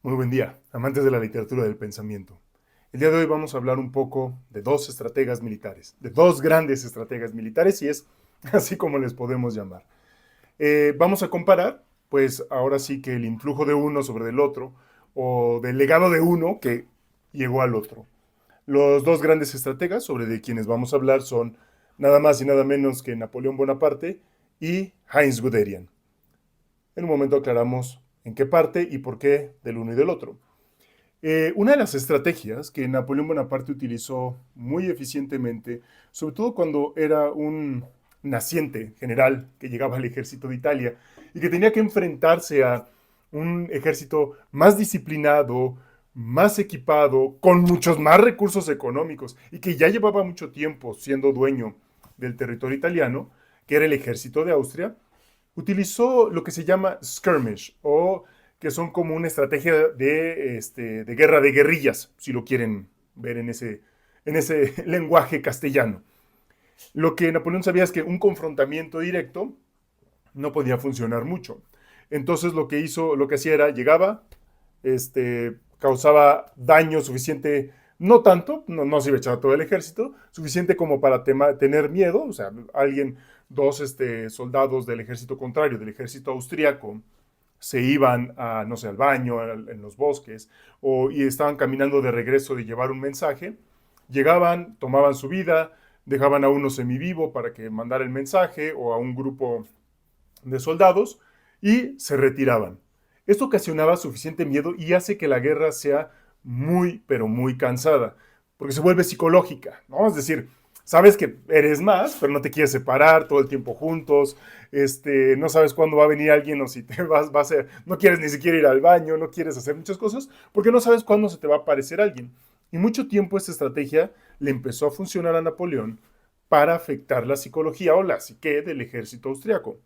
Muy buen día, amantes de la literatura del pensamiento. El día de hoy vamos a hablar un poco de dos estrategas militares, de dos grandes estrategas militares, y es así como les podemos llamar. Vamos a comparar, pues ahora sí que el influjo de uno sobre el otro, o del legado de uno que llegó al otro. Los dos grandes estrategas sobre de quienes vamos a hablar son nada más y nada menos que Napoleón Bonaparte y Heinz Guderian. En un momento aclaramos en qué parte y por qué del uno y del otro. Una de las estrategias que Napoleón Bonaparte utilizó muy eficientemente, sobre todo cuando era un naciente general que llegaba al ejército de Italia y que tenía que enfrentarse a un ejército más disciplinado, más equipado, con muchos más recursos económicos y que ya llevaba mucho tiempo siendo dueño del territorio italiano, que era el ejército de Austria, utilizó lo que se llama skirmish, o que son como una estrategia de guerra de guerrillas, si lo quieren ver en ese lenguaje castellano. Lo que Napoleón sabía es que un confrontamiento directo no podía funcionar mucho. Entonces lo que hacía era, llegaba, causaba daño suficiente, no tanto, no se iba a echar a todo el ejército, suficiente como para tener miedo, o sea, dos soldados del ejército contrario, del ejército austríaco, se iban a, no sé, al baño, en los bosques, y estaban caminando de regreso de llevar un mensaje, llegaban, tomaban su vida, dejaban a uno semivivo para que mandara el mensaje, o a un grupo de soldados, y se retiraban. Esto ocasionaba suficiente miedo y hace que la guerra sea muy, pero muy cansada, porque se vuelve psicológica, ¿no? Es decir, sabes que eres más, pero no te quieres separar todo el tiempo juntos, no sabes cuándo va a venir alguien o si te va a ser, no quieres ni siquiera ir al baño, no quieres hacer muchas cosas, porque no sabes cuándo se te va a aparecer alguien. Y mucho tiempo esta estrategia le empezó a funcionar a Napoleón para afectar la psicología o la psique del ejército austriaco.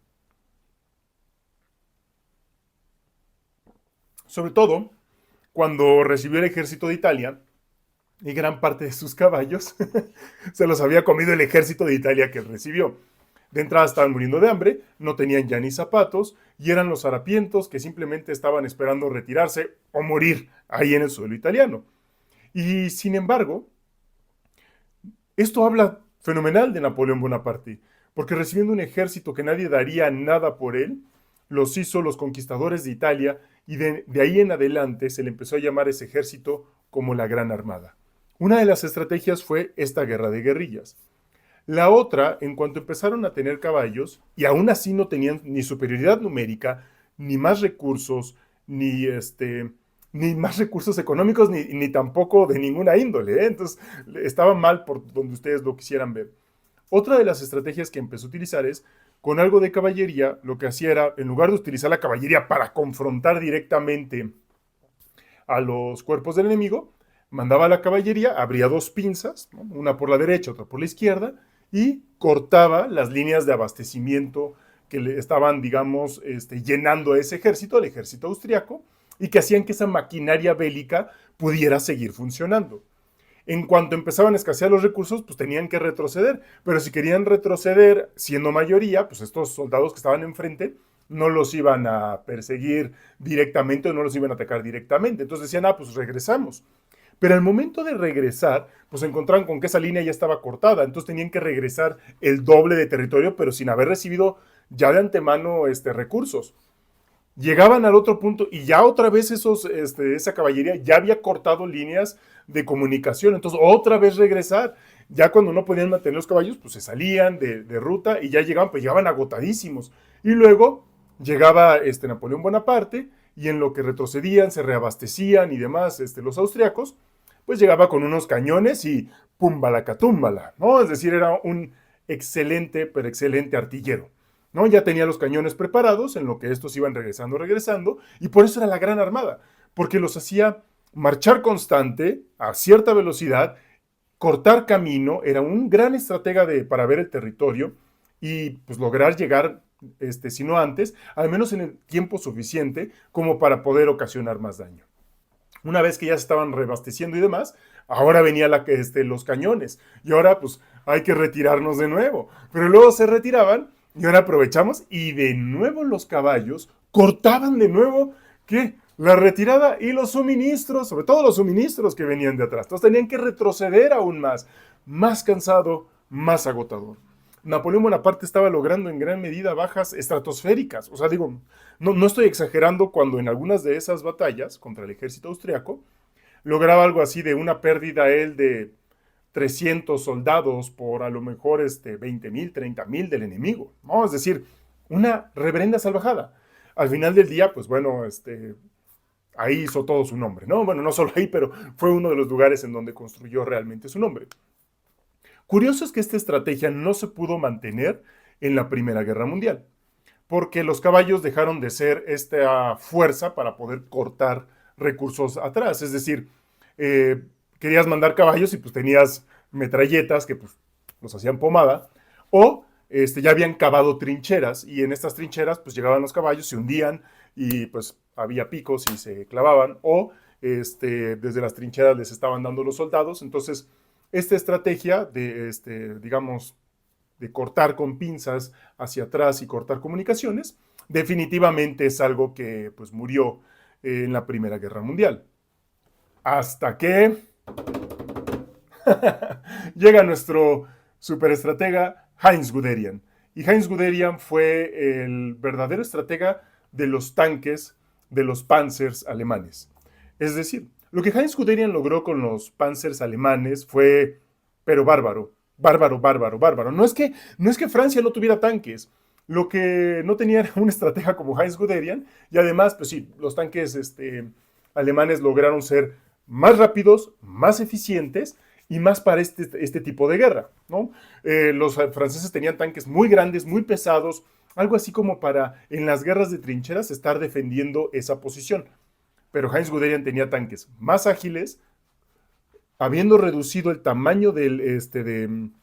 Sobre todo cuando recibió el ejército de Italia y gran parte de sus caballos se los había comido el ejército de Italia que recibió. De entrada estaban muriendo de hambre, no tenían ya ni zapatos y eran los harapientos que simplemente estaban esperando retirarse o morir ahí en el suelo italiano. Y sin embargo, esto habla fenomenal de Napoleón Bonaparte, porque recibiendo un ejército que nadie daría nada por él, los hizo los conquistadores de Italia y de ahí en adelante se le empezó a llamar ese ejército como la Gran Armada. Una de las estrategias fue esta guerra de guerrillas. La otra, en cuanto empezaron a tener caballos, y aún así no tenían ni superioridad numérica, ni más recursos, ni más recursos económicos, ni tampoco de ninguna índole, ¿eh? Entonces, estaba mal por donde ustedes lo quisieran ver. Otra de las estrategias que empezó a utilizar es, con algo de caballería, lo que hacía era, en lugar de utilizar la caballería para confrontar directamente a los cuerpos del enemigo, mandaba la caballería, abría dos pinzas, ¿no? Una por la derecha, otra por la izquierda, y cortaba las líneas de abastecimiento que le estaban, digamos, llenando a ese ejército, el ejército austriaco, y que hacían que esa maquinaria bélica pudiera seguir funcionando. En cuanto empezaban a escasear los recursos, pues tenían que retroceder, pero si querían retroceder siendo mayoría, pues estos soldados que estaban enfrente no los iban a perseguir directamente o no los iban a atacar directamente. Entonces decían, pues regresamos. Pero al momento de regresar, pues se encontraron con que esa línea ya estaba cortada, entonces tenían que regresar el doble de territorio, pero sin haber recibido ya de antemano recursos. Llegaban al otro punto y ya otra vez esa caballería ya había cortado líneas de comunicación, entonces otra vez regresar. Ya cuando no podían mantener los caballos, pues se salían de ruta y ya llegaban, pues llegaban agotadísimos. Y luego llegaba Napoleón Bonaparte y en lo que retrocedían, se reabastecían y demás los austriacos, pues llegaba con unos cañones y pumbalacatúmbala, ¿no? Es decir, era un excelente, pero excelente artillero, ¿no? Ya tenía los cañones preparados en lo que estos iban regresando, y por eso era la Gran Armada, porque los hacía marchar constante, a cierta velocidad, cortar camino, era un gran estratega para ver el territorio y pues lograr llegar, si no antes, al menos en el tiempo suficiente como para poder ocasionar más daño. Una vez que ya se estaban reabasteciendo y demás, ahora venía los cañones. Y ahora, pues, hay que retirarnos de nuevo. Pero luego se retiraban y ahora aprovechamos y de nuevo los caballos cortaban de nuevo, ¿qué? La retirada y los suministros, sobre todo los suministros que venían de atrás. Entonces tenían que retroceder aún más cansado, más agotador. Napoleón Bonaparte estaba logrando en gran medida bajas estratosféricas. O sea, digo, no estoy exagerando cuando en algunas de esas batallas contra el ejército austriaco lograba algo así de una pérdida él de 300 soldados por a lo mejor 20,000, 30,000 del enemigo, ¿no? Es decir, una reverenda salvajada. Al final del día, pues bueno, ahí hizo todo su nombre, ¿no? Bueno, no solo ahí, pero fue uno de los lugares en donde construyó realmente su nombre. Curioso es que esta estrategia no se pudo mantener en la Primera Guerra Mundial, porque los caballos dejaron de ser esta fuerza para poder cortar recursos atrás. Es decir, querías mandar caballos y pues tenías metralletas que pues los hacían pomada, o ya habían cavado trincheras y en estas trincheras pues llegaban los caballos, se hundían y pues había picos y se clavaban, o desde las trincheras les estaban dando los soldados. Entonces, esta estrategia de, digamos, de cortar con pinzas hacia atrás y cortar comunicaciones, definitivamente es algo que pues murió en la Primera Guerra Mundial. Hasta que llega nuestro superestratega Heinz Guderian. Y Heinz Guderian fue el verdadero estratega de los tanques de los Panzers alemanes. Es decir, lo que Heinz Guderian logró con los Panzers alemanes fue, pero bárbaro, bárbaro, bárbaro, bárbaro. No es que Francia no tuviera tanques, lo que no tenía era un estratega como Heinz Guderian, y además, pues sí, los tanques alemanes lograron ser más rápidos, más eficientes y más para este tipo de guerra, ¿no? Los franceses tenían tanques muy grandes, muy pesados, algo así como para en las guerras de trincheras estar defendiendo esa posición. Pero Heinz Guderian tenía tanques más ágiles, habiendo reducido el tamaño del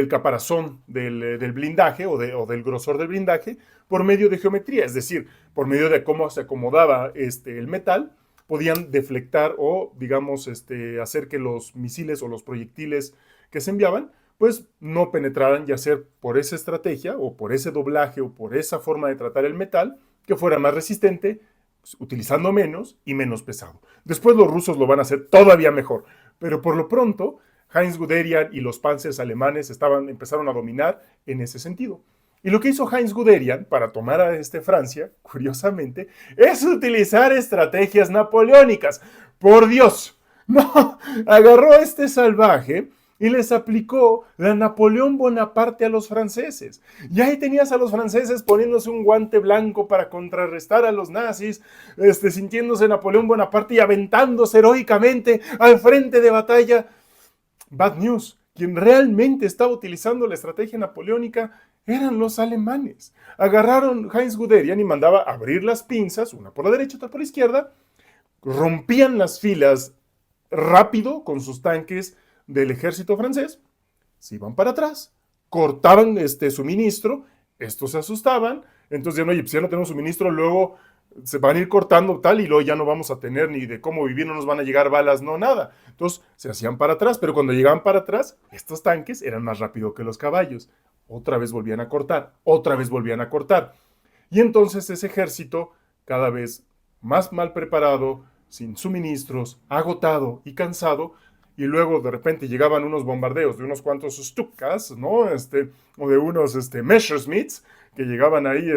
caparazón del blindaje o del grosor del blindaje por medio de geometría, es decir, por medio de cómo se acomodaba el metal, podían deflectar o, digamos, hacer que los misiles o los proyectiles que se enviaban, pues no penetraran, ya sea por esa estrategia o por ese doblaje o por esa forma de tratar el metal, que fuera más resistente, pues, utilizando menos y menos pesado. Después los rusos lo van a hacer todavía mejor, pero por lo pronto Heinz Guderian y los panzers alemanes empezaron a dominar en ese sentido. Y lo que hizo Heinz Guderian para tomar a Francia, curiosamente, es utilizar estrategias napoleónicas. ¡Por Dios! No, agarró a este salvaje y les aplicó la Napoleón Bonaparte a los franceses. Y ahí tenías a los franceses poniéndose un guante blanco para contrarrestar a los nazis, sintiéndose Napoleón Bonaparte y aventándose heroicamente al frente de batalla. Bad news. Quien realmente estaba utilizando la estrategia napoleónica eran los alemanes. Agarraron Heinz Guderian y mandaba abrir las pinzas, una por la derecha, otra por la izquierda, rompían las filas rápido con sus tanques del ejército francés, se iban para atrás, cortaban suministro, estos se asustaban, entonces ya no, pues ya no tenemos suministro, luego se van a ir cortando tal y luego ya no vamos a tener ni de cómo vivir, no nos van a llegar balas, no nada. Entonces se hacían para atrás, pero cuando llegaban para atrás, estos tanques eran más rápidos que los caballos. Otra vez volvían a cortar, otra vez volvían a cortar. Y entonces ese ejército, cada vez más mal preparado, sin suministros, agotado y cansado, y luego de repente llegaban unos bombardeos de unos cuantos Stukas, ¿no? O de unos Messerschmitts, que llegaban ahí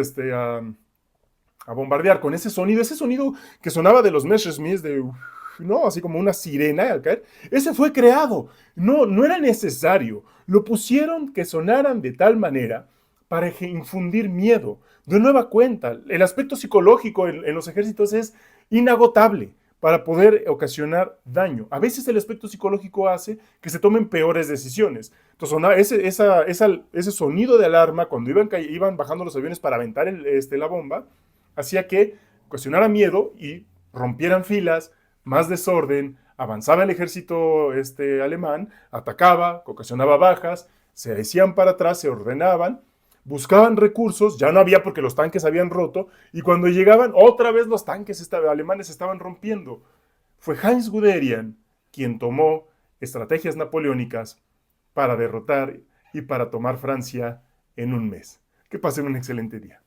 a bombardear con ese sonido que sonaba de los Messerschmitts, ¿no? Así como una sirena al caer. Ese fue creado. No era necesario. Lo pusieron que sonaran de tal manera para infundir miedo. De nueva cuenta, el aspecto psicológico en los ejércitos es inagotable para poder ocasionar daño. A veces el aspecto psicológico hace que se tomen peores decisiones. Entonces, ese sonido de alarma cuando iban bajando los aviones para aventar la bomba, hacía que ocasionara miedo y rompieran filas, más desorden, avanzaba el ejército alemán, atacaba, ocasionaba bajas, se hacían para atrás, se ordenaban, buscaban recursos, ya no había porque los tanques habían roto, y cuando llegaban, otra vez los tanques alemanes estaban rompiendo. Fue Heinz Guderian quien tomó estrategias napoleónicas para derrotar y para tomar Francia en un mes. Que pasen un excelente día.